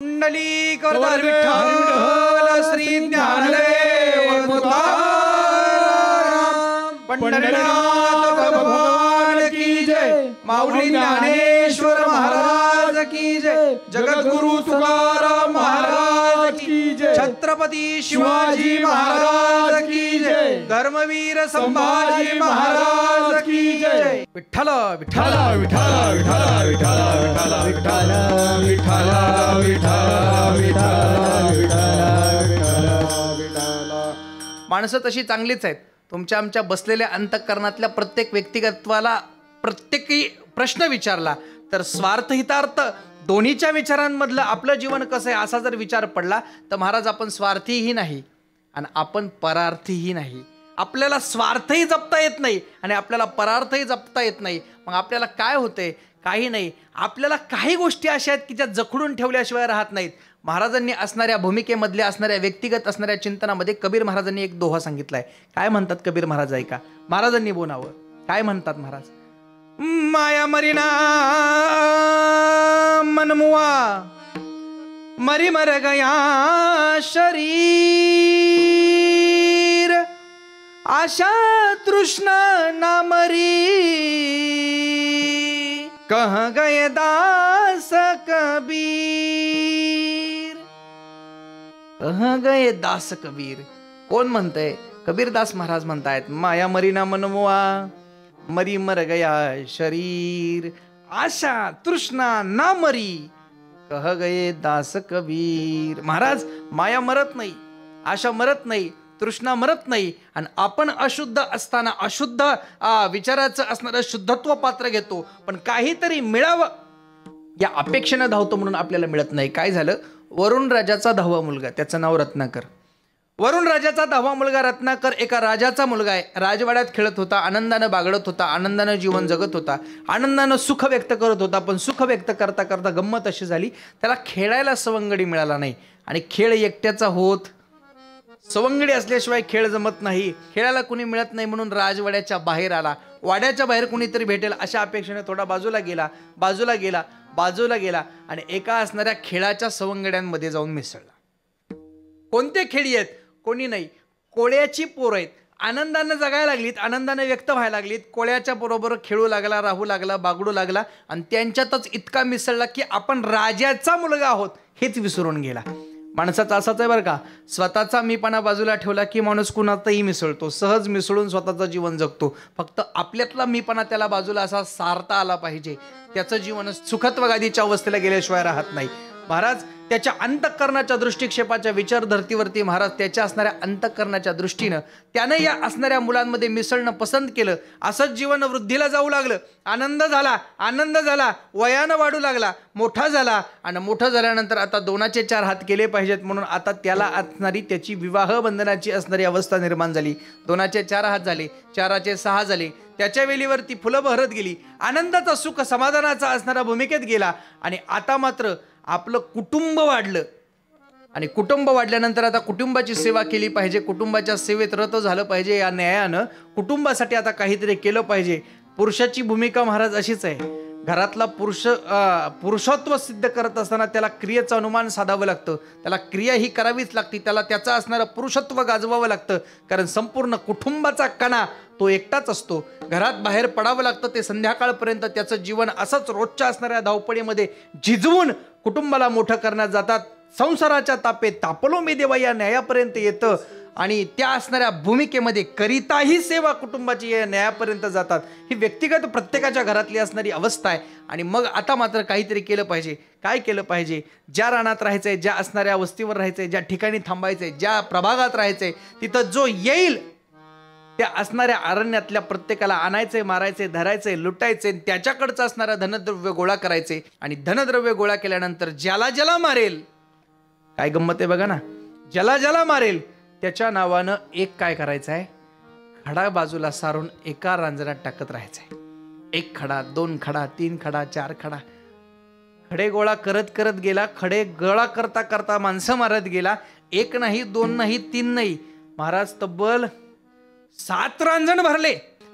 कुंडली करतार विठ्ठल श्री ज्ञानदेव तुकाराम पंढरीनाथ भगवान की जय। माऊली ज्ञानेश्वर महाराज की जय। जगद्गुरु तुकाराम महाराज की जय। छत्रपती शिवाजी महाराज की जय। धर्मवीर संभाजी महाराज की जय। विठ्ठल विठ्ठल विठ्ठल विठ्ठल विठ्ठल विठ्ठल विठ्ठल विठ्ठल। माणसं तशी चांगलीच आहेत. तुमच्या आमच्या बसलेल्या अंतःकरणातल्या प्रत्येक व्यक्तिगत्वाला प्रत्येकी प्रश्न विचारला तर स्वार्थहितार्थ दोन्हीच्या विचारांमधलं आपलं जीवन कसं आहे असा जर विचार पडला तर महाराज आपण स्वार्थीही नाही आणि आपण परार्थीही नाही. आपल्याला स्वार्थही जपता येत नाही आणि आपल्याला परार्थही जपता येत नाही. मग आपल्याला काय होते? काही नाही. आपल्याला काही गोष्टी अशा आहेत की ज्या जखडून ठेवल्याशिवाय राहत नाहीत. महाराजांनी असणाऱ्या भूमिकेमधल्या असणाऱ्या व्यक्तिगत असणाऱ्या चिंतनामध्ये कबीर महाराजांनी एक दोहा सांगितलाय. काय म्हणतात कबीर महाराज ऐका. महाराजांनी बोलावं. काय म्हणतात महाराज? माया मरीना मनमुआ मरी मर गया शरीर आशा तृष्णा ना मरी कह गए दास कबीर. कह गए दास कबीर कोण म्हणतंय? कबीरदास महाराज म्हणतायत. माया मरीना मनमुआ मरी मर गया शरीर आशा तृष्णा ना मरी कह गए दास कबीर. महाराज माया मरत नाही, आशा मरत नाही, तृष्णा मरत नाही आणि आपण अशुद्ध असताना अशुद्ध विचाराचं असणारं शुद्धत्व पात्र घेतो पण काहीतरी मिळावं या अपेक्षेनं धावतो म्हणून आपल्याला मिळत नाही. काय झालं? वरुण राजाचा 10वा मुलगा, त्याचं नाव रत्नाकर. वरुण राजाचा 10वा मुलगा रत्नाकर एका राजाचा मुलगा आहे. राजवाड्यात खेळत होता, आनंदानं बागडत होता, आनंदानं जीवन जगत होता, आनंदानं सुख व्यक्त करत होता. पण सुख व्यक्त करता करता गंमत अशी झाली त्याला खेळायला सवंगडी मिळाला नाही. आणि खेळ एकट्याचा होत, सवंगडी असल्याशिवाय खेळ जमत नाही. खेळायला कुणी मिळत नाही म्हणून राजवाड्याच्या बाहेर आला. वाड्याच्या बाहेर कुणीतरी भेटेल अशा अपेक्षेने थोडा बाजूला गेला आणि एका असणाऱ्या खेळाच्या सवंगड्यांमध्ये जाऊन मिसळला. कोणते खेळी आहेत? कोणी नाही. कोळ्याची पोरं आहेत. आनंदानं जगायला लागलीत, आनंदानं व्यक्त व्हायला लागलीत. कोळ्याच्या बरोबर खेळू लागला, राहू लागला, बागडू लागला आणि त्यांच्यातच इतका मिसळला की आपण राजाचा मुलगा आहोत हेच विसरून गेला. माणसाचा असाच आहे बरं का. स्वतःचा मीपणा बाजूला ठेवला की माणूस कुणातही मिसळतो, सहज मिसळून स्वतःचं जीवन जगतो. फक्त आपल्यातला मीपणा त्याला बाजूला असा सारता आला पाहिजे. त्याचं जीवन सुखत्व गादीच्या अवस्थेला गेल्याशिवाय राहत नाही. महाराज त्याच्या अंतःकरणाच्या दृष्टिक्षेपाच्या विचार धर्तीवरती महाराज त्याच्या असणाऱ्या अंतःकरणाच्या दृष्टीनं त्यानं या असणाऱ्या मुलांमध्ये मिसळणं पसंत केलं. असंच जीवन वृद्धीला जाऊ लागलं. आनंद झाला, वयानं वाढू लागला, मोठा झाला आणि मोठं झाल्यानंतर आता 2चे 4 हात केले पाहिजेत म्हणून आता त्याला असणारी त्याची विवाह बंधनाची असणारी अवस्था निर्माण झाली. 2चे 4 हात झाले, 4चे 6 झाले. त्याच्या वेलीवरती फुलं बहरत गेली. आनंदाचा सुख समाधानाचा असणारा भूमिकेत गेला आणि आता मात्र आपलं कुटुंब वाढलं आणि कुटुंब वाढल्यानंतर आता कुटुंबाची सेवा केली पाहिजे, कुटुंबाच्या सेवेत रत झालं पाहिजे. या न्यायानं कुटुंबासाठी आता काहीतरी केलं पाहिजे. पुरुषाची भूमिका महाराज अशीच आहे. घरातला पुरुषत्व सिद्ध करत असताना त्याला क्रियेचं अनुमान साधावं लागतं. त्याला क्रिया ही करावीच लागते. त्याला त्याचं असणारं पुरुषत्व गाजवावं लागतं. कारण संपूर्ण कुटुंबाचा कणा तो एकटाच असतो. घरात बाहेर पडावं लागतं. ते संध्याकाळपर्यंत त्याचं जीवन असंच रोजच्या असणाऱ्या धावपळीमध्ये झिजवून कुटुंबाला मोठं करण्यात जातात. संसाराच्या तापेत तापलो मी देवा या न्यायापर्यंत येतं आणि त्या असणाऱ्या भूमिकेमध्ये करिताही सेवा कुटुंबाची या न्यायापर्यंत जातात. ही व्यक्तिगत प्रत्येकाच्या घरातली असणारी अवस्था आहे. आणि मग आता मात्र काहीतरी केलं पाहिजे. काय केलं पाहिजे? ज्या रानात राहायचंय, ज्या असणाऱ्या वस्तीवर राहायचंय, ज्या ठिकाणी थांबायचंय, ज्या प्रभागात राहायचंय तिथं जो येईल त्या असणाऱ्या अरण्यातल्या प्रत्येकाला आणायचंय, मारायचंय, धरायचंय, लुटायचंय, त्याच्याकडचं असणारं धनद्रव्य गोळा करायचे आणि धनद्रव्य गोळा केल्यानंतर ज्याला ज्याला मारेल, काय गंमत आहे बघा ना, ज्याला ज्याला मारेल त्याच्या नावानं एक काय करायचं आहे, खडा बाजूला सारून एका रांजणात टाकत राहायचंय. 1 खडा, 2 खडा, 3 खडा, 4 खडा, खडे गोळा करत करत गेला. खडे गोळा करता करता माणसं मारत गेला. 1 नाही, 2 नाही, 3 नाही, महाराज तब्बल 7 रांजण भरले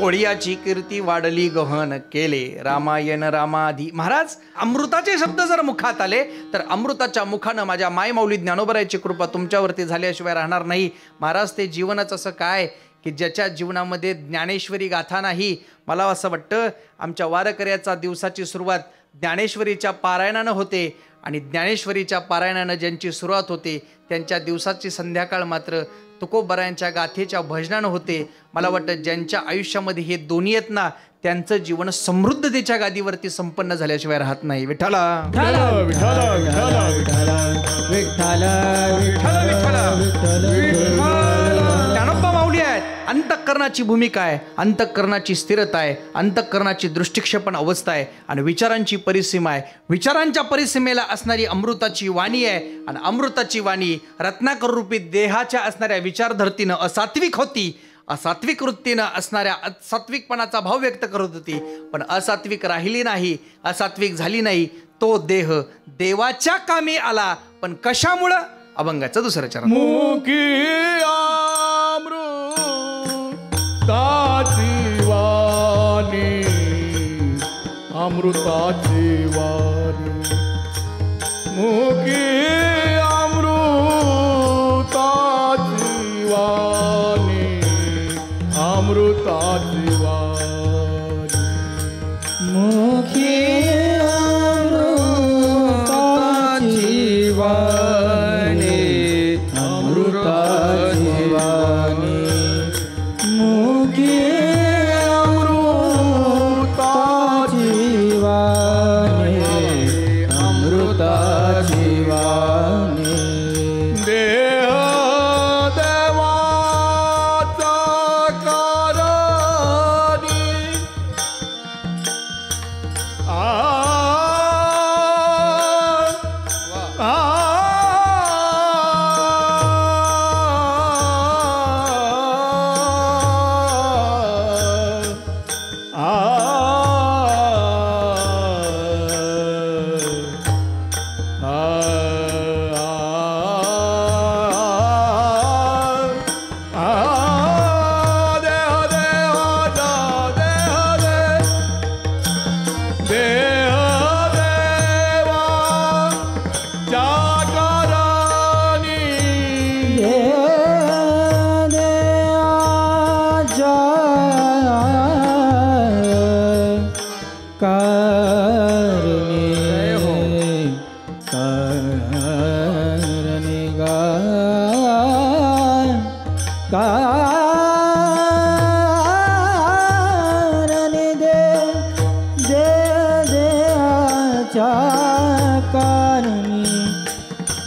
कोळियाची कीर्ती वाढली गहन केले रामायण रामाधी. महाराज, अमृताचे शब्द जर मुखात आले तर अमृताच्या मुखानं माझ्या माय माऊली ज्ञानोबरायाची कृपा तुमच्यावरती झाल्याशिवाय राहणार नाही. महाराज, ते जीवनच असं काय की ज्याच्या जीवनामध्ये ज्ञानेश्वरी गाथा नाही. मला असं वाटतं आमच्या वारकऱ्याचा दिवसाची सुरुवात ज्ञानेश्वरीच्या पारायणानं होते आणि ज्ञानेश्वरीच्या पारायणानं ज्यांची सुरुवात होते त्यांच्या दिवसाची संध्याकाळ मात्र तुकोबरायांच्या गाथेच्या भजनानं होते. मला वाटतं ज्यांच्या आयुष्यामध्ये हे दोन्ही आहेत ना, त्यांचं जीवन समृद्धतेच्या गादीवरती संपन्न झाल्याशिवाय राहत नाही. विठ्ठला ज्ञानोबा माऊली आहेत. अंतःकरणाची भूमिका आहे, अंतःकरणाची स्थिरता आहे, अंतःकरणाची दृष्टिक्षेपण अवस्था आहे आणि विचारांची परिसीमा आहे. विचारांच्या परिसीमेला असणारी अमृताची वाणी आहे आणि अमृताची वाणी रत्नाकर रूपी देहाच्या असणाऱ्या विचारधर्तीनं असात्विक होती. असात्विक वृत्तीनं असणाऱ्या सात्विकपणाचा भाव व्यक्त करत होती, पण असात्विक राहिली नाही, असात्विक झाली नाही. तो देह देवाच्या कामी आला, पण कशामुळं? अभंगाचं दुसरं चरण. मुखी अमृताची वाणी, अमृताची वाणी, मुखी अमृताची वाणी, अमृताची वाणी, मुखी अमृताची वाणी, अमृताची वाणी, मुखी अमृताची वाणी, अमृताची वाणी.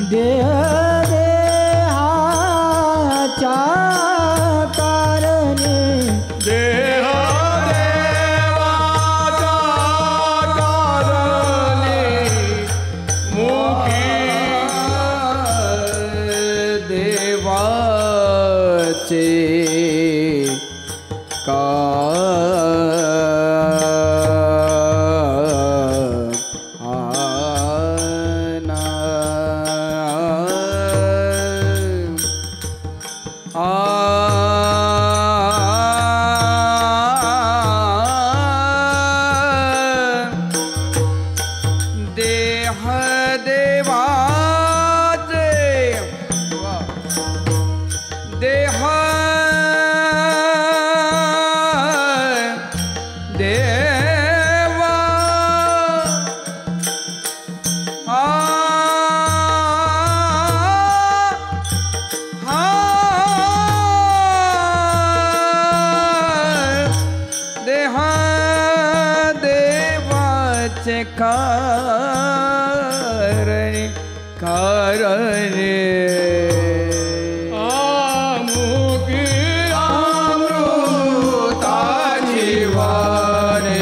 देह देवाचा कारणी, कारणे कारणे मुखी अमृताची वाणी,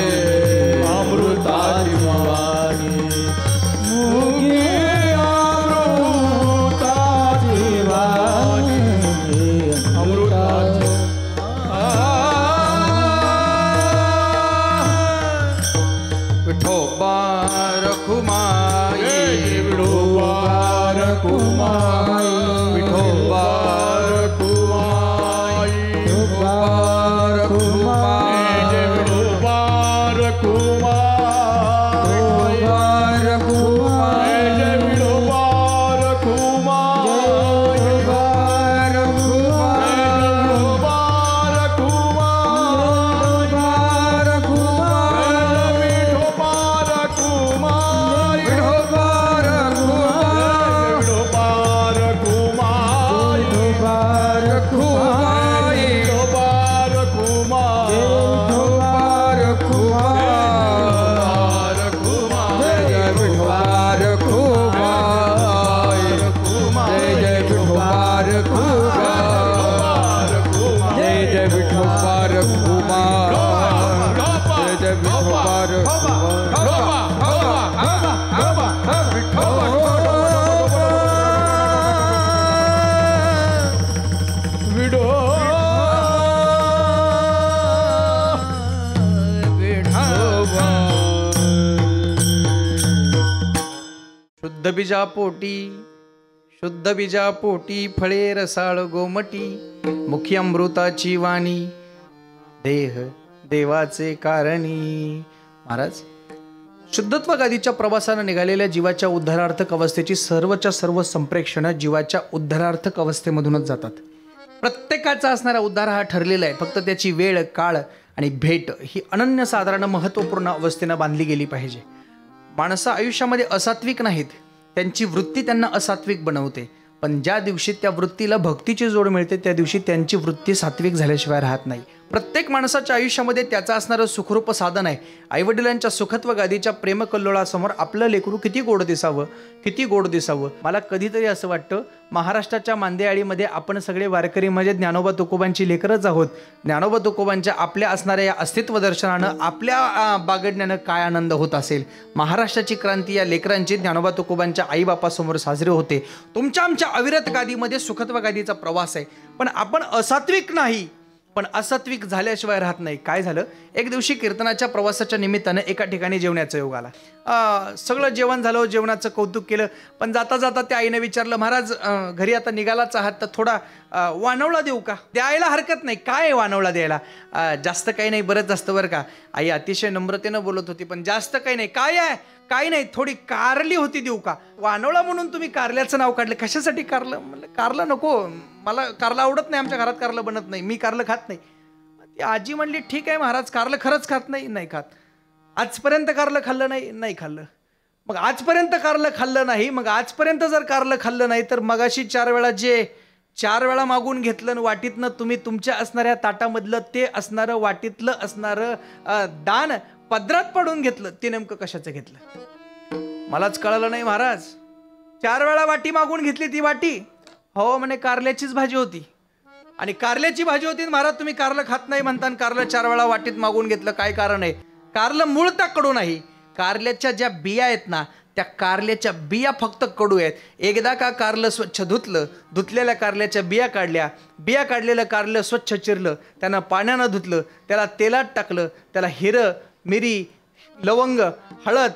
अमृताची वाणी, मुखी अमृताची वाणी, अमृताची. विठोबा रखुमाई, विठोबा रखुमाई, विठोबा रखुमाई, विठोबा रखुमाई. शुद्ध बीजा पोटी फळे रसाळ गोमटी, मुखी अमृताची वाणी, देह देवाचे कारणी. महाराज, शुद्धत्व गादीच्या प्रवासानं निघालेल्या जीवाच्या उद्धारार्थक अवस्थेची सर्वच्या सर्व संप्रेक्षणं जीवाच्या उद्धारार्थक अवस्थेमधूनच जातात. प्रत्येकाचा असणारा उद्धार हा ठरलेला आहे, फक्त त्याची वेळ, काळ आणि भेट ही अनन्यसाधारण महत्त्वपूर्ण अवस्थेनं बांधली गेली पाहिजे. माणसं आयुष्यामध्ये असात्विक नाहीत, त्यांची वृत्ती त्यांना असात्विक बनवते. पण ज्या दिवशी त्या वृत्तीला भक्तीची जोड मिळते त्या दिवशी त्यांची वृत्ती सात्विक झाल्याशिवाय राहत नाही. प्रत्येक माणसाच्या आयुष्यामध्ये त्याचं असणारं सुखरूप साधन आहे. आईवडिलांच्या सुखत्व गादीच्या प्रेमकल्लोळासमोर आपलं लेकरू किती गोड दिसावं. मला कधीतरी असं वाटतं, महाराष्ट्राच्या मांदेआळीमध्ये आपण सगळे वारकरी म्हणजे ज्ञानोबा तुकोबांची लेकरच आहोत. ज्ञानोबा तुकोबांच्या आपल्या असणाऱ्या या अस्तित्व दर्शनानं, आपल्या बागडण्यानं काय आनंद होत असेल. महाराष्ट्राची क्रांती या लेकरांची ज्ञानोबा तुकोबांच्या आईबापासमोर साजरे होते. तुमच्या आमच्या अविरत गादीमध्ये सुखत्व गादीचा प्रवास आहे. पण आपण असात्विक नाही, पण असात्विक झाल्याशिवाय राहत नाही. काय झालं, एक दिवशी कीर्तनाच्या प्रवासाच्या निमित्तानं एका ठिकाणी जेवण्याचा योग आला. सगळं जेवण झालं, जेवणाचं कौतुक केलं. पण जाता जाता त्या आईने विचारलं, महाराज घरी आता निघालाच आहात तर थोडा वानवळा देऊ का? द्यायला हरकत नाही. काय वानवळा द्यायला? जास्त काही नाही, बरंच असतं बरं का. आई अतिशय नम्रतेनं बोलत होती, पण जास्त काही नाही. काय आहे? काही नाही, थोडी कारली होती, देऊ का? वानवळा म्हणून तुम्ही कारल्याचं नाव काढलं, कशासाठी? कारलं? म्हणलं कारलं नको, मला कारलं आवडत नाही, आमच्या घरात कारलं बनत नाही, मी कारलं खात नाही. ती आजी म्हणली, ठीक आहे महाराज, कारलं खरंच खात नाही? नाही खात. आजपर्यंत कारलं खाल्लं नाही? नाही खाल्लं. मग आजपर्यंत कारलं खाल्लं नाही, मग आजपर्यंत जर कारलं खाल्लं नाही तर मगाशी 4 वेळा मागून घेतलं वाटीतनं तुम्ही तुमच्या असणाऱ्या ताटामधलं ते असणारं वाटीतलं असणारं दान पदरात पडून घेतलं, ते नेमकं कशाचं घेतलं? मलाच कळलं नाही महाराज. 4 वेळा वाटी मागून घेतली ती वाटी, हो म्हणे कारल्याचीच भाजी होती. आणि कारल्याची भाजी होती महाराज, तुम्ही कारलं खात नाही म्हणता, कारलं 4 वेळा वाटीत मागून घेतलं, काय कारण आहे? कारलं मूळतः कडू नाही. कारल्याच्या ज्या बिया आहेत ना, त्या कारल्याच्या बिया फक्त कडू आहेत. एकदा का कारलं स्वच्छ धुतलेल्या कारल्याच्या बिया काढलेलं कारलं स्वच्छ चिरलं, त्यानं पाण्यानं धुतलं, त्याला तेलात टाकलं, त्याला हिरं, मिरी, लवंग, हळद,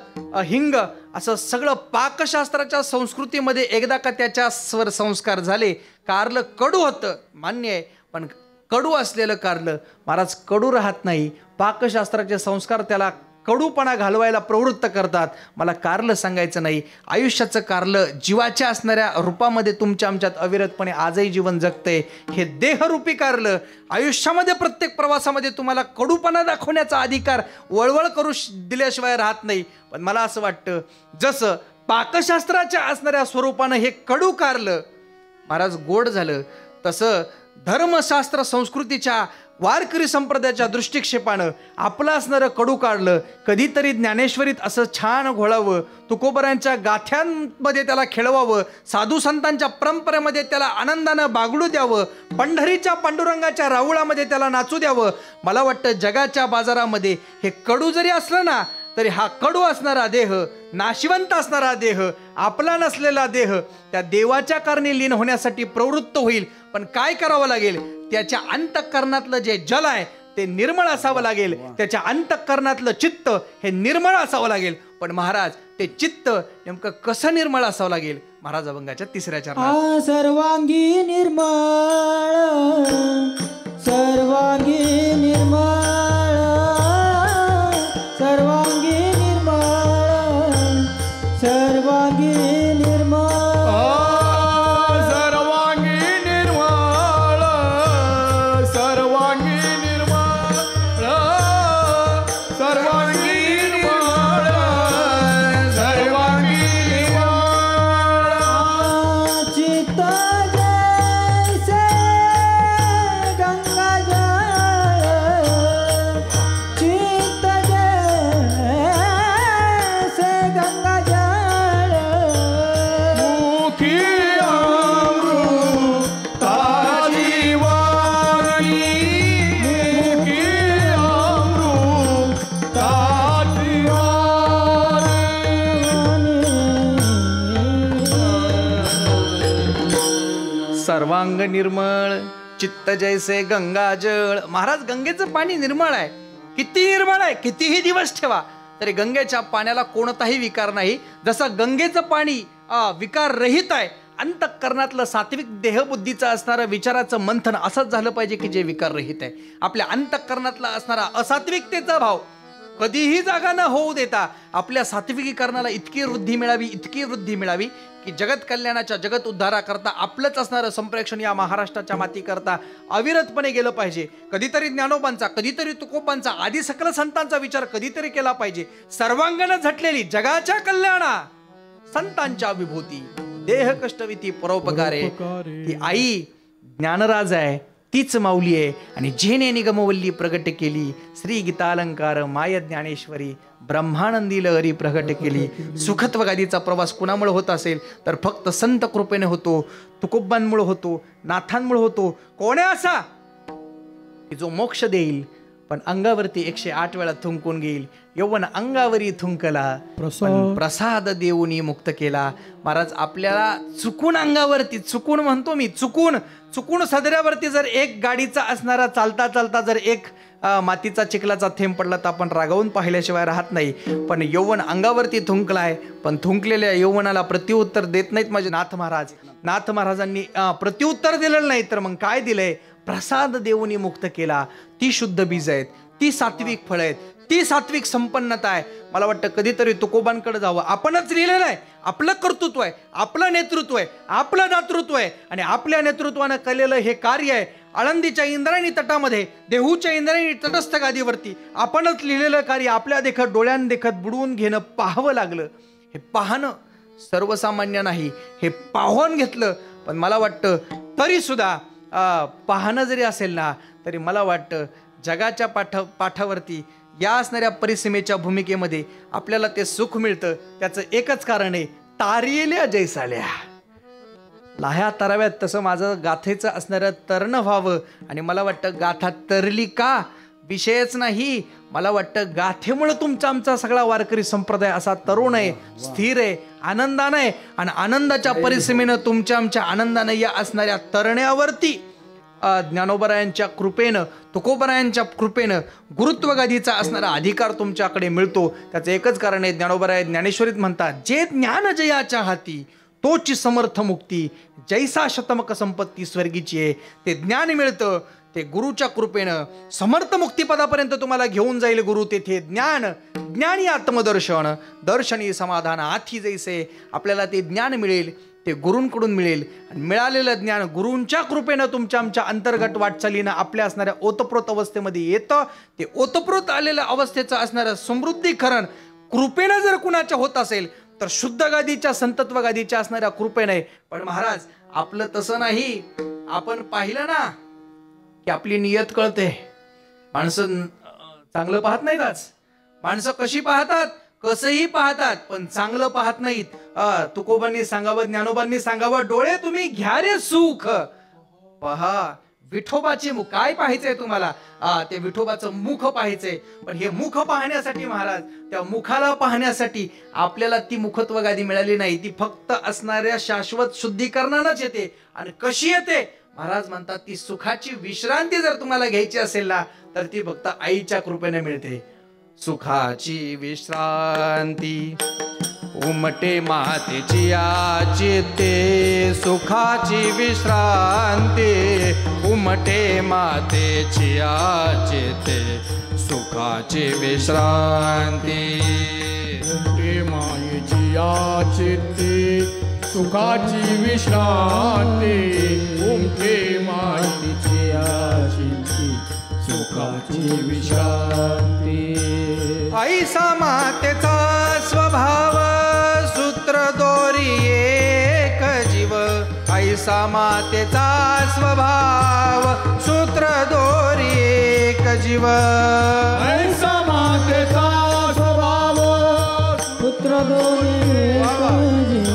हिंग असं सगळं पाकशास्त्राच्या संस्कृतीमध्ये एकदा का त्याच्या स्वर संस्कार झाले. कारलं कडू होतं मान्य आहे, पण कडू असलेलं कारलं महाराज कडू राहत नाही. पाकशास्त्राचे संस्कार त्याला कडूपणा घालवायला प्रवृत्त करतात. मला कारलं सांगायचं नाही, आयुष्याचं कारलं जीवाच्या असणाऱ्या रूपामध्ये तुमच्या आमच्यात अविरतपणे आजही जीवन जगतंय. हे देहरूपी कारलं आयुष्यामध्ये प्रत्येक प्रवासामध्ये तुम्हाला कडूपणा दाखवण्याचा अधिकार वळवळ करू दिल्याशिवाय राहत नाही. पण मला असं वाटतं, जसं पाकशास्त्राच्या असणाऱ्या स्वरूपानं हे कडू कारलं महाराज गोड झालं, तसं धर्मशास्त्र संस्कृतीच्या वारकरी संप्रदायाच्या दृष्टिक्षेपानं आपलं असणारं कडू काढलं. कधीतरी ज्ञानेश्वरीत असं छान घोळावं, तुकोबरांच्या गाथ्यांमध्ये त्याला खेळवावं, साधू संतांच्या परंपरेमध्ये त्याला आनंदानं बागडू द्यावं, पंढरीच्या पांडुरंगाच्या राऊळामध्ये त्याला नाचू द्यावं. मला वाटतं जगाच्या बाजारामध्ये हे कडू जरी असलं ना, तरी हा कडू असणारा देह, नाशिवंत असणारा देह, आपला नसलेला देह त्या देवाच्या कारणी लीन होण्यासाठी प्रवृत्त होईल. पण काय करावं लागेल? त्याच्या अंतःकरणातलं जे जल आहे ते निर्मळ असावं लागेल. त्याच्या अंतःकरणातलं चित्त हे निर्मळ असावं लागेल. पण महाराज ते चित्त नेमकं कसं निर्मळ असावं लागेल? महाराज अभंगाच्या 3ऱ्या चरणात सर्वांगी निर्मळ, सर्वांगी निर्मळ, सर्वांगी निर्मळ, सर्वांगी निर्मळ, सर्वांगी निर्मळ, सर्वांगी निर्मळ, सर्वांगी निर्मळ, सर्वांगी निर्मळ. चित्त जैसे गंगा जळ, चित्त जैसे गंगा जळ, मुखी अमृताची वाणी, मुखी अमृताची वाणी. सर्वांग निर्मळ, चित्त जैसे गंगाजळ. महाराज गंगेचं पाणी निर्मळ आहे, किती निर्मळ आहे. कितीही दिवस ठेवा तरी गंगेच्या पाण्याला कोणताही विकार नाही. जसं गंगेचं पाणी विकार रहित आहे. अंतःकरणातलं सात्विक देहबुद्धीचं असणारं विचाराचं मंथन असंच झालं पाहिजे की जे विकार रहित आहे. आपल्या अंतःकरणातला असणारा असात्विकतेचा भाव कधीही जागा न होऊ देता आपल्या सात्विकीकरणाला इतकी वृद्धी मिळावी की जगत कल्याणाच्या, जगत उद्धाराकरता आपलंच असणारं संप्रेक्षण या महाराष्ट्राच्या मातीकरता अविरतपणे गेलं पाहिजे. कधीतरी ज्ञानोबांचा, कधीतरी तुकोबांचा, आदी सकल संतांचा विचार कधीतरी केला पाहिजे. सर्वांगानं झटलेली जगाच्या कल्याणा संतांच्या विभूती, देह कष्टविती परोपकारे, ती आई ज्ञानराज आहे, तीच माऊली आहे. आणि जेने निगमवल्ली प्रगट केली, श्री गीतालंकार माय ज्ञानेश्वरी, ब्रह्मानंदी लहरी प्रगट केली. सुखत्व गादीचा प्रवास कुणामुळे होत असेल तर फक्त संत कृपेने होतो, तुकोबांमुळे होतो, नाथांमुळे होतो. कोण आहे असा की जो मोक्ष देईल पण अंगावरती 108 वेळा थुंकून घेईल. यौवन अंगावरी थुंकला पण प्रसाद देऊनी मुक्त केला. महाराज आपल्याला चुकून अंगावरती, चुकून म्हणतो मी, चुकून सदऱ्यावरती जर एक गाडीचा असणारा चालता चालता जर एक मातीचा चिखलाचा थेंब पडला तर आपण रागावून पाहिल्याशिवाय राहत नाही. पण यौवन अंगावरती थुंकलाय पण थुंकलेल्या यौवनाला प्रत्युत्तर देत नाहीत माझे नाथ महाराज. नाथ महाराजांनी प्रत्युत्तर दिलेलं नाही तर मग काय दिलंय? प्रसाद देऊनी मुक्त केला. ती शुद्ध बीज आहेत, ती सात्विक फळ आहेत, ती सात्विक संपन्नता आहे. मला वाटतं कधीतरी तुकोबांकडे जावं. आपणच लिहिलेलं आहे, आपलं कर्तृत्व आहे, आपलं नेतृत्व आहे, आपलं दातृत्व आहे आणि आपल्या नेतृत्वानं केलेलं हे कार्य आहे. आळंदीच्या इंद्रायणी तटामध्ये, देहूच्या इंद्रायणी तटस्थ गादीवरती आपणच लिहिलेलं कार्य आपल्या देखत, डोळ्यां देखत बुडवून घेणं पाहावं लागलं. हे पाहणं सर्वसामान्य नाही, हे पाहून घेतलं. पण मला वाटतं तरी सुद्धा पाहणं जरी असेल ना तरी मला वाटतं जगाच्या पाठावरती या असणाऱ्या परिसीमेच्या भूमिकेमध्ये आपल्याला ते सुख मिळतं. त्याचं एकच कारण आहे, तारियल्या जैसाल्या लाह्या तराव्यात. तसं माझं गाथेचं असणारं तरण व्हावं. आणि मला वाटतं गाथा तरली का विषयच नाही, मला वाटतं गाथेमुळे तुमचा आमचा सगळा वारकरी संप्रदाय असा तरुण आहे, स्थिर आहे, आनंदानं आहे. आणि आनंदाच्या परिसीमेनं तुमच्या आमच्या आनंदानं या असणाऱ्या तरण्यावरती ज्ञानोबरायांच्या कृपेनं, तुकोबरायांच्या कृपेनं गुरुत्वगादीचा असणारा अधिकार तुमच्याकडे मिळतो. त्याचं एकच कारण आहे, ज्ञानोबराय ज्ञानेश्वरीत म्हणतात, जे ज्ञान जयाच्या हाती तोची समर्थ मुक्ती, जैसा शतमक संपत्ती स्वर्गीची आहे. ते ज्ञान मिळतं, ते गुरुच्या कृपेनं समर्थ मुक्तीपदापर्यंत तुम्हाला घेऊन जाईल गुरु. तेथे ज्ञानी आत्मदर्शन, दर्शनी समाधान आथी जैसे आपल्याला ते ज्ञान मिळेल, ते गुरूंकडून मिळेल. आणि मिळालेलं ज्ञान गुरूंच्या कृपेनं तुमच्या आमच्या अंतर्गत वाटचालीनं आपल्या असणाऱ्या ओतप्रोत अवस्थेमध्ये येतं. ते ओतप्रोत आलेल्या अवस्थेचं असणारं समृद्धीकरण कृपेनं जर कुणाच्या होत असेल तर शुद्ध गादीच्या, संतत्व गादीच्या असणाऱ्या कृपेने. पण महाराज आपलं तसं नाही. आपण पाहिलं ना की आपली नियत कळते. माणसं चांगलं पाहत नाहीत. आज माणसं कशी पाहतात, कसंही पाहतात पण चांगलं पाहत नाहीत. तुकोबांनी सांगावं, ज्ञानोबांनी सांगावं, डोळे तुम्ही घ्या रे सुख पहा. विठोबाचे मुख काय पाहायचंय तुम्हाला? ते विठोबाचं मुख पाहायचंय. पण हे मुख पाहण्यासाठी महाराज, त्या मुखाला पाहण्यासाठी आपल्याला ती मुखत्व गादी मिळाली नाही. ती फक्त असणाऱ्या शाश्वत शुद्धीकरणानंच येते. आणि कशी येते? महाराज म्हणतात, ती सुखाची विश्रांती जर तुम्हाला घ्यायची असेल ना तर ती फक्त आईच्या कृपेने मिळते. सुखाची विश्रांती उमटे मातेची चित्ते, सुखाची विश्रांती उमटे मातेची चित्ते, सुखाची विश्रांती उमटे मायेची चित्ते, सुखाची विश्रांती उमटे मातेची चित्ते, सुखाची विश्रांती. ऐसा मातेचा स्वभाव सूत्र दोरी एक जीव, ऐसा मातेचा स्वभाव सूत्र दोरी एक जीव, ऐसा मातेचा स्वभाव पुत्र दोरी एक जीव,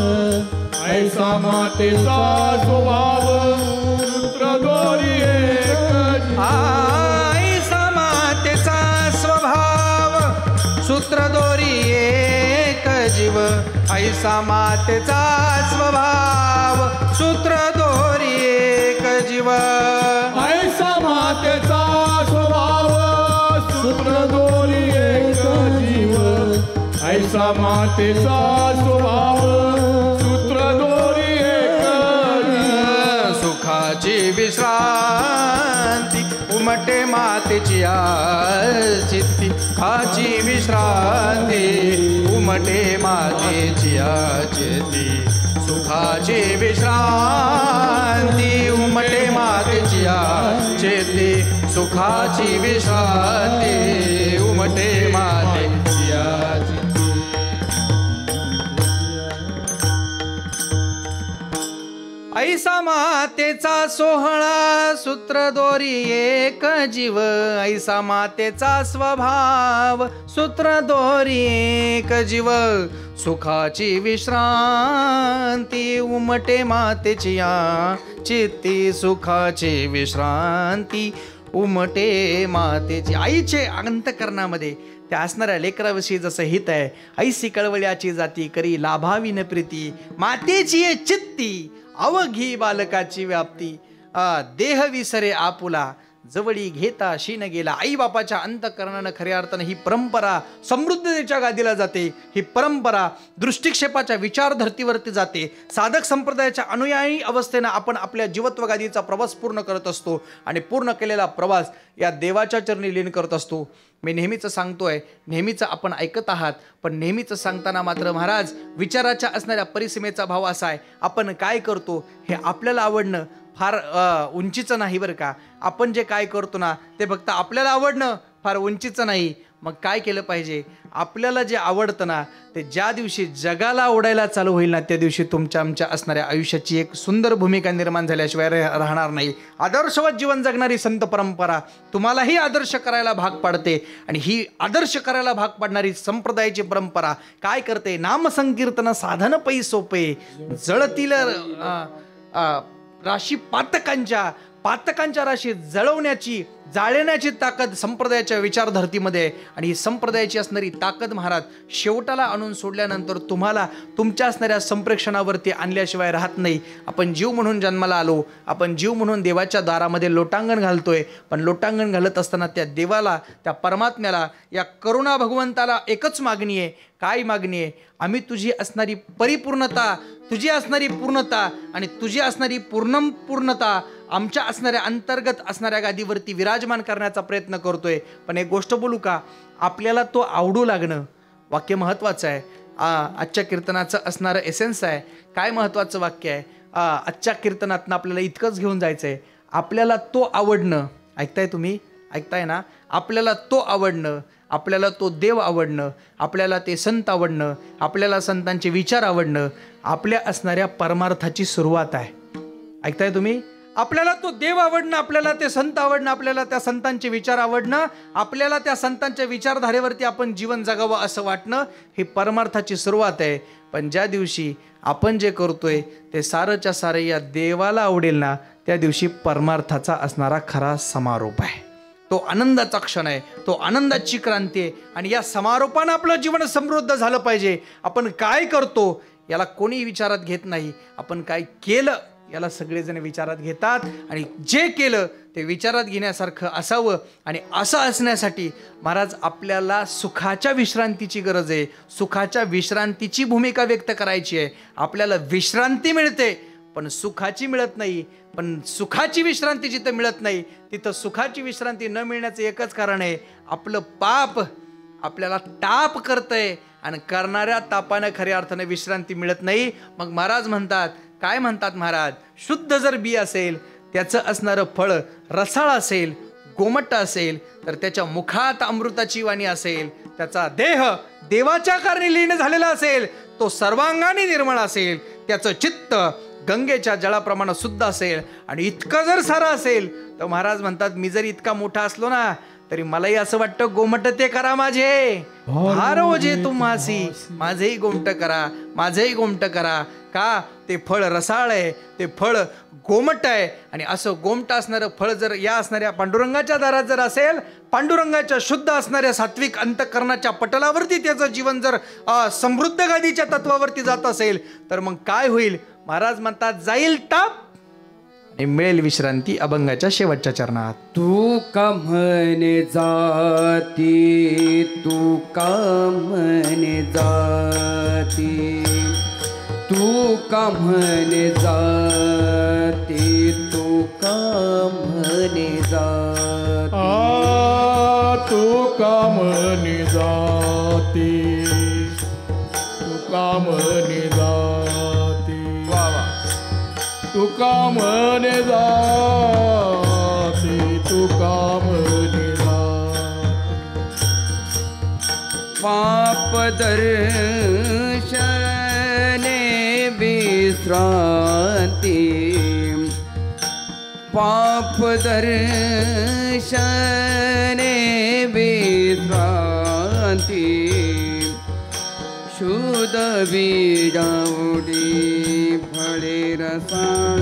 ऐसा मातेचा स्वभाव पुत्र दोरी एक जीव. ऐसा मातेचा स्वभाव सूत्र दोरी एक जीव, ऐसा मातेचा स्वभाव सूत्र दोरी एक जीव, ऐसा मातेचा स्वभाव सूत्र दोरी एक जीव, ऐसा मातेचा स्वभाव सूत्र मातेची चित्ती सुखाची विश्रांती उमटे मातेची चित्ती सुखाची विश्रांती उमटे मातेची चित्ती सुखाची विश्रांती उमटे मातेची चित्ती. ऐसा मातेचा सोहळा सूत्र दोरी एक जीव ऐसा मातेचा स्वभाव सूत्र दोरी एक जीव सुखाची विश्रांती उमटे मातेची चित्ती सुखाची विश्रांती उमटे मातेची. आईचे अंतःकरणामध्ये त्या असणाऱ्या लेकराविषयी जसं हित आहे. ऐसी कळवळ्याची जाती करी लाभाविन प्रीती मातेची चित्ती अवघी बालकाची व्याप्ती देह विसरे आपुला जवळी घेता शीन गेला. आई बापाच्या अंतःकरणानं खऱ्या अर्थानं ही परंपरा समृद्धतेच्या गादीला जाते. ही परंपरा दृष्टिक्षेपाच्या विचार धर्तीवरती जाते. साधक संप्रदायाच्या अनुयायी अवस्थेनं आपण आपल्या जीवत्व गादीचा प्रवास पूर्ण करत असतो आणि पूर्ण केलेला प्रवास या देवाच्या चरणी लीन करत असतो. मी नेहमीच सांगतोय, नेहमीच आपण ऐकत आहात, पण नेहमीच सांगताना मात्र महाराज विचाराच्या असणाऱ्या परिसीमेचा भाव असा आहे, आपण काय करतो हे आपल्याला आवडणं फार उंचीचं नाही बरं का. आपण जे काय करतो ना ते फक्त आपल्याला आवडणं फार उंचीचं नाही. मग काय केलं पाहिजे, आपल्याला जे आवडतं ना ते ज्या दिवशी जगाला आवडायला चालू होईल ना त्या दिवशी तुमच्या आमच्या असणाऱ्या आयुष्याची एक सुंदर भूमिका निर्माण झाल्याशिवाय राहणार नाही. आदर्शवत जीवन जगणारी संत परंपरा तुम्हालाही आदर्श करायला भाग पाडते आणि ही आदर्श करायला भाग पाडणारी संप्रदायाची परंपरा काय करते, नामसंकीर्तन साधन पै सोपे जळतील राशी पातकांच्या राशी जळवण्याची जाळण्याची ताकद संप्रदायाच्या विचारधर्तीमध्ये. आणि ही संप्रदायाची असणारी ताकद महाराज शेवटाला आणून सोडल्यानंतर तुम्हाला तुमच्या असणाऱ्या संप्रेक्षणावरती आणल्याशिवाय राहत नाही. आपण जीव म्हणून जन्माला आलो, आपण जीव म्हणून देवाच्या दारामध्ये लोटांगण घालतोय, पण लोटांगण घालत असताना त्या देवाला, त्या परमात्म्याला, या करुणा भगवंताला एकच मागणी आहे. काय मागणी आहे, आम्ही तुझी असणारी परिपूर्णता, तुझी असणारी पूर्णता आणि तुझी असणारी पूर्णता आमच्या असणाऱ्या अंतर्गत असणाऱ्या गादीवरती विराजमान करण्याचा प्रयत्न करतोय. पण एक गोष्ट बोलू का, आपल्याला तो आवडू लागणं वाक्य महत्त्वाचं आहे. आजच्या कीर्तनाचं असणारं एसेन्स आहे. काय महत्त्वाचं वाक्य आहे, आजच्या कीर्तनातनं आपल्याला इतकंच घेऊन जायचं आहे, आपल्याला तो आवडणं. ऐकताय तुम्ही, ऐकताय ना, आपल्याला तो आवडणं, आपल्याला तो देव आवडणं, आपल्याला ते संत आवडणं, आपल्याला संतांचे विचार आवडणं आपल्या असणाऱ्या परमार्थाची सुरुवात आहे. ऐकताय तुम्ही, आपल्याला तो देव आवडणं, आपल्याला ते संत आवडणं, आपल्याला त्या संतांचे विचार आवडणं, आपल्याला त्या संतांच्या विचारधारेवरती आपण जीवन जगावं असं वाटणं ही परमार्थाची सुरुवात आहे. पण ज्या दिवशी आपण जे करतोय ते सारंच्या सारं या देवाला आवडेल ना त्या दिवशी परमार्थाचा असणारा खरा समारोप आहे. तो आनंदाचा क्षण आहे, तो आनंदाची क्रांती आहे. आणि या समारोपानं आपलं जीवन समृद्ध झालं पाहिजे. आपण काय करतो याला कोणी विचारात घेत नाही, आपण काय केलं याला सगळेजण विचारात घेतात. आणि जे केलं ते विचारात घेण्यासारखं असावं. आणि असं असण्यासाठी महाराज आपल्याला सुखाच्या विश्रांतीची गरज आहे. सुखाच्या विश्रांतीची भूमिका व्यक्त करायची आहे. आपल्याला विश्रांती मिळते पण सुखाची मिळत नाही. पण सुखाची विश्रांती जिथं मिळत नाही तिथं सुखाची विश्रांती न मिळण्याचं एकच कारण आहे, आपलं पाप आपल्याला ताप करतंय आणि करणाऱ्या तापानं खऱ्या अर्थानं विश्रांती मिळत नाही. मग महाराज म्हणतात, काय म्हणतात महाराज, शुद्ध जर बी असेल, त्याचं असणारं फळ रसाळ असेल, गोमट्ट असेल, तर त्याच्या मुखात अमृताची वाणी असेल, त्याचा देह देवाच्या कारणी लीन झालेला असेल, तो सर्वांगाने निर्मळ असेल, त्याचं चित्त गंगेच्या जळाप्रमाणे शुद्ध असेल. आणि इतकं जर सारं असेल तर महाराज म्हणतात, मी जर इतका मोठा असलो ना तरी मलाही असं वाटतं गोमट ते करा माझे, हार ओझे तुम्हासी माझेही गोमट करा, माझेही गोमट करा. का, ते फळ रसाळ आहे, ते फळ गोमट आहे. आणि असं गोमट असणारं फळ जर या असणाऱ्या पांडुरंगाच्या दारात जर असेल, पांडुरंगाच्या शुद्ध असणाऱ्या सात्विक अंतःकरणाच्या पटलावरती त्याचं जीवन जर समृद्ध गादीच्या तत्वावरती जात असेल तर मग काय होईल, महाराज म्हणतात, जाईल ताप आणि मिळेल विश्रांती अभंगाच्या शेवटच्या चरणात. तू का म्हणे जाती, तू का म्हणे जाती, तू का म्हणे जाती, तू का म्हणे जाती. कामनी जाती तुका म्हणे जाती तुका म्हणे जाती तुका म्हणे पाप दर्शने विश्रांती पाप दर्शने विश्रांती शुद्ध बीजावडी फळे रसाळ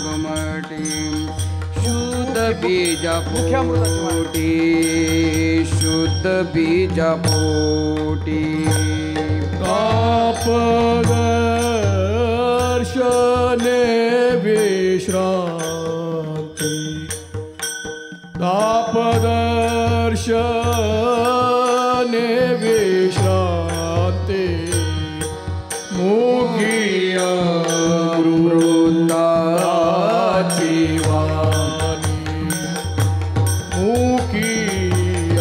गुमटी शुद्ध बीजापोटी शुद्ध बीजापोटी ताप दर्शने विश्रांती ताप दर्शने विश्रांती मुखी अमृताची वाणी मुखी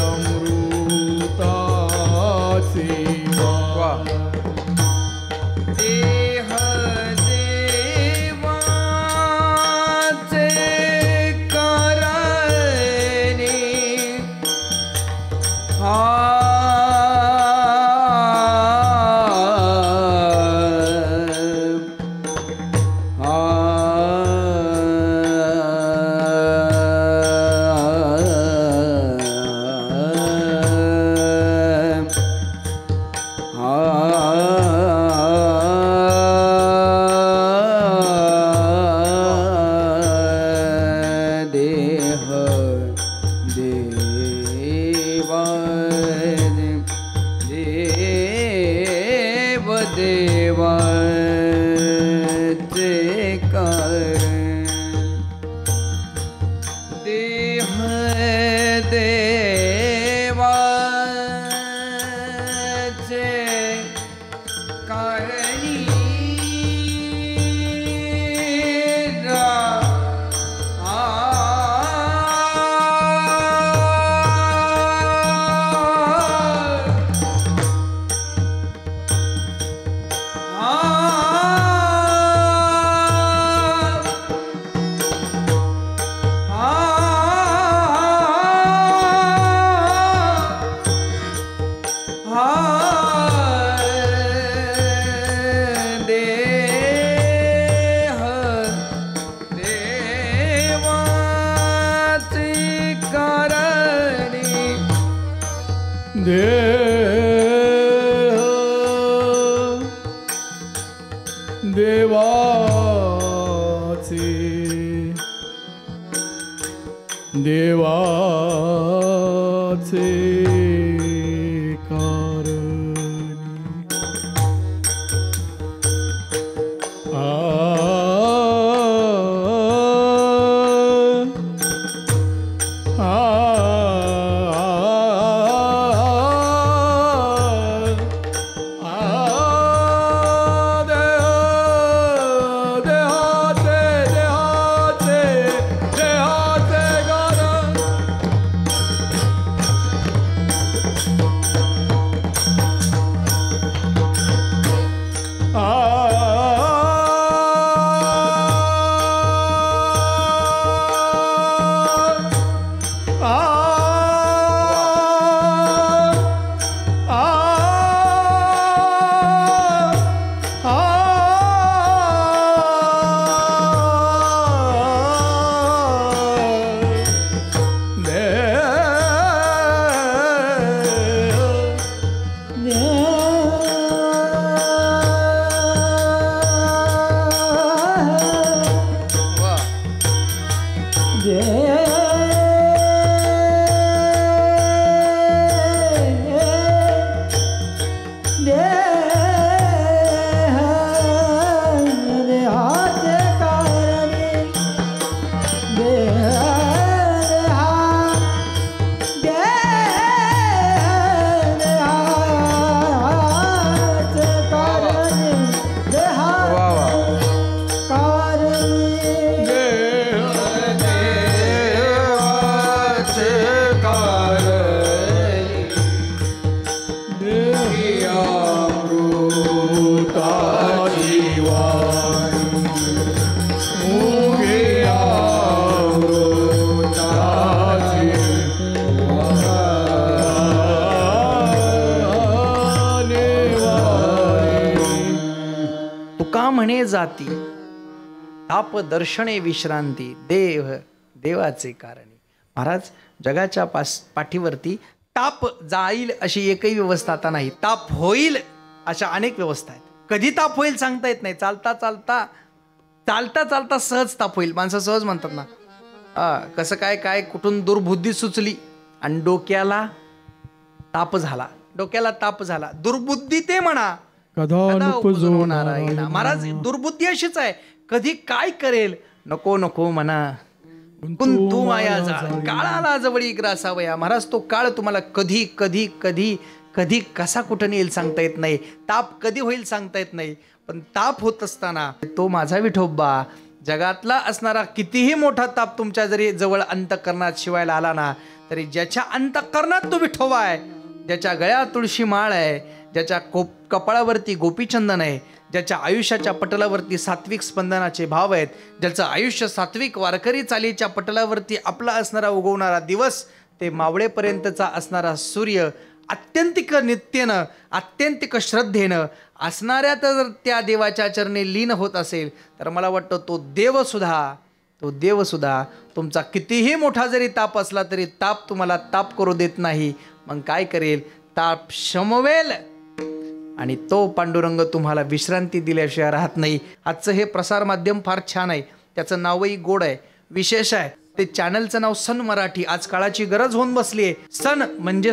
अमृताची वाणी देह देवाचे करणे देवाचे कारण देह देवाचे कारणी देवाचे देवाचे म्हणे जाती, ताप दर्शने विश्रांती, देव देवाचे कारणी. महाराज, जगाच्या पाठीवरती ताप जाईल अशी एकही व्यवस्था आता नाही. ताप होईल अशा अनेक व्यवस्था आहेत. कधी ताप होईल सांगता येत नाही. चालता चालता सहज ताप होईल. माणसं सहज म्हणतात ना, कसं काय कुठून दुर्बुद्धी सुचली आणि डोक्याला ताप झाला. दुर्बुद्धी ते म्हणा कदा उपजून होणारा येणार. महाराज, दुर्बुद्धी अशीच आहे. कधी काय करेल नको म्हणा, कुंतू माया जाळ, काळाला जवळी ग्रासावया. महाराज, तो काळ तुम्हाला कधी कधी कधी कधी कसा कुठं येईल सांगता येत नाही. ताप कधी होईल सांगता येत नाही. पण ताप होत असताना तो माझा विठोबा, जगातला असणारा कितीही मोठा ताप तुमच्या जरी जवळ अंतःकरणात शिवायला आला ना, तरी ज्याच्या अंतःकरणात तो विठोबा आहे, ज्याच्या गळ्यात तुळशी माळ आहे, ज्याच्या कपाळावरती गोपीचंदन आहे, ज्याच्या आयुष्याच्या पटलावरती सात्विक स्पंदनाचे भाव आहेत, ज्याचं आयुष्य सात्विक वारकरी चालीच्या पटलावरती आपला असणारा उगवणारा दिवस ते मावळेपर्यंतचा असणारा सूर्य आत्यंतिक नित्येनं, आत्यंतिक श्रद्धेनं असणाऱ्या तर त्या देवाच्या चरणी लीन होत असेल, तर मला वाटतं तो देवसुद्धा तुमचा कितीही मोठा जरी ताप असला तरी ताप तुम्हाला ताप करू देत नाही. मग काय करेल? ताप शमवेल आणि तो पांडुरंग तुम्हाला विश्रांती दिल्याशिवाय राहत नाही. आजचं हे प्रसार माध्यम फार छान आहे, त्याचं नावही गोड आहे, विशेष आहे. ते चॅनलचं नाव सन मराठी. आज काळाची गरज होऊन बसली आहे. सन म्हणजे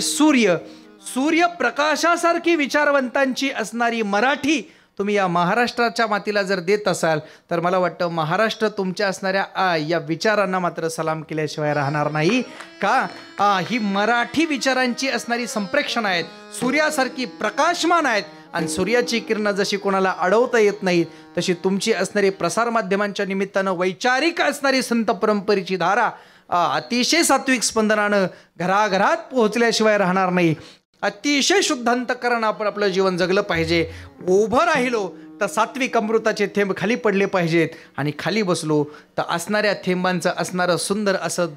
सूर्य प्रकाशासारखी विचारवंतांची असणारी मराठी तुम्ही या महाराष्ट्राच्या मातीला जर देत असाल, तर मला वाटतं महाराष्ट्र तुमच्या असणाऱ्या या विचारांना मात्र सलाम केल्याशिवाय राहणार नाही. का ही मराठी विचारांची असणारी संप्रेक्षण आहेत, सूर्यासारखी प्रकाशमान आहेत. आणि सूर्याची किरणं जशी कोणाला अडवता येत नाही, तशी तुमची असणारी प्रसारमाध्यमांच्या निमित्तानं वैचारिक असणारी संत परंपरेची धारा अतिशय सात्विक स्पंदनानं घराघरात पोहोचल्याशिवाय राहणार नाही. अतिशय शुद्ध अंतःकरण आपण आपलं जीवन जगलं पाहिजे. उभं राहिलो तर सात्विक अमृताचे थेंब खाली पडले पाहिजेत, आणि खाली बसलो तर असणाऱ्या थेंबांचं असणारं सुंदर असं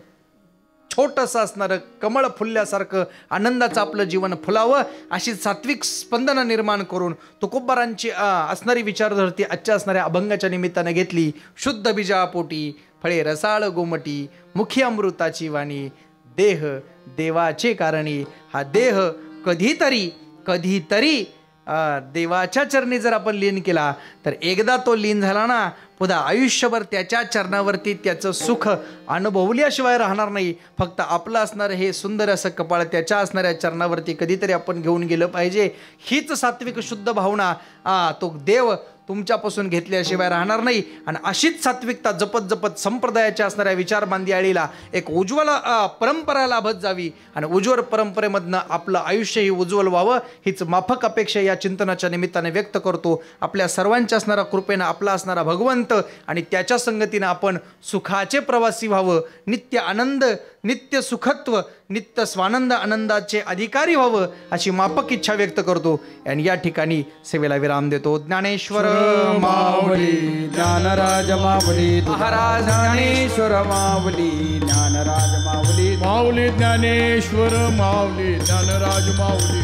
छोटंसं असणारं कमळ फुलल्यासारखं आनंदाचं आपलं जीवन फुलावं, अशी सात्विक स्पंदनं निर्माण करून तुकोबारांची असणारी विचारधर्ती आजच्या असणाऱ्या अभंगाच्या निमित्तानं घेतली. शुद्ध बीजापोटी फळे रसाळ गोमटी, मुखी अमृताची वाणी, देह देवाचे कारणी. हा देह कधीतरी देवाच्या चरणी जर आपण लीन केला, तर एकदा तो लीन झाला ना, पुन्हा आयुष्यभर त्याच्या चरणावरती त्याचं सुख अनुभवल्याशिवाय राहणार नाही. फक्त आपलं असणारं हे सुंदर असं कपाळ त्याच्या असणाऱ्या चरणावरती कधीतरी आपण घेऊन गेलं पाहिजे. हीच सात्विक शुद्ध भावना तो देव तुमच्यापासून घेतल्याशिवाय राहणार नाही. आणि अशीच सात्विकता जपत जपत संप्रदायाच्या असणाऱ्या विचारबांधी आळीला एक उज्ज्वल परंपरा लाभत जावी, आणि उज्ज्वल परंपरेमधनं आपलं आयुष्यही उज्ज्वल व्हावं, हीच माफक अपेक्षा या चिंतनाच्या निमित्ताने व्यक्त करतो. आपल्या सर्वांच्या असणाऱ्या कृपेनं आपला असणारा भगवंत आणि त्याच्या संगतीनं आपण सुखाचे प्रवासी व्हावं, नित्य आनंद, नित्य सुखत्व, नित्य स्वानंद आनंदाचे अधिकारी व्हावं, अशी माफक इच्छा व्यक्त करतो. आणि या ठिकाणी सेवेला विराम देतो. ज्ञानेश्वर माऊली ज्ञानराज माऊली महाराज, ज्ञानेश्वर माऊली ज्ञानराज माऊली, माऊली ज्ञानेश्वर माऊली ज्ञानराज माऊली,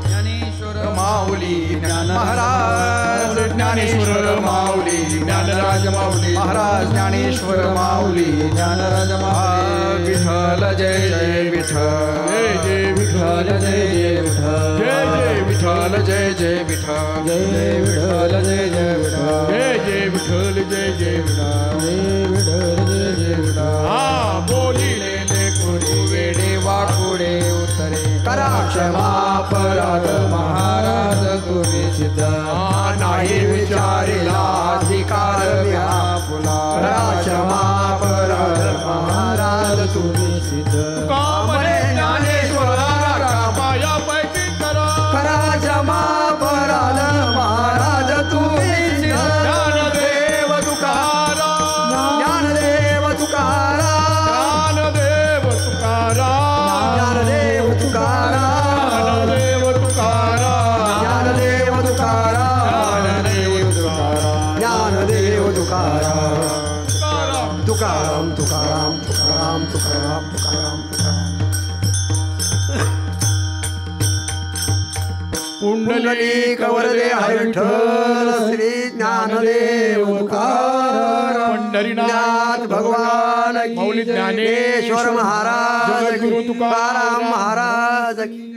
ज्ञानेश्वर माऊली ज्ञान महाराज, ज्ञानेश्वर माऊली ज्ञानराज माऊली महाराज, ज्ञानेश्वर माऊली ज्ञानराज माऊली. विठ्ठल जय जय विठ्ठल, जय जय विठ्ठल जय जय विठ्ठल, जय जय विठ्ठल जय जय विठ्ठल, जय विठ्ठल जय जय विठ्ठल, जय जय विठ्ठल, जय जय विठ्ठल, जय विठ्ठल जय जय विठ्ठल. हा बोलिले लेकुरी वेडे वाकुडे उतरे, करा क्षमा अपराध महाराज तुम्ही सिद्ध, नाही विचारिला अधिकार व्यापुला, करा क्षमा अपराध महाराज तुम्ही सिद्ध. कामने ज्ञानेश्वरा माया पैकी करा, करा क्षमा अपराध महाराज तुम्ही सिद्ध. ज्ञानदेव तुकारा, ज्ञानदेव तुकारा, ज्ञानदेव तुकारा, ज्ञानदेव तुकारा, ज्ञानदेव तुकारा, ज्ञानदेव तुकारा, ज्ञानदेव तुकारा. पुंडलिक वरदे हरी विठ्ठल श्री ज्ञानदेव तुकाराम पंढरीनाथ भगवान की मौली ज्ञानेश्वर महाराज जगद्गुरु तुकाराम महाराज की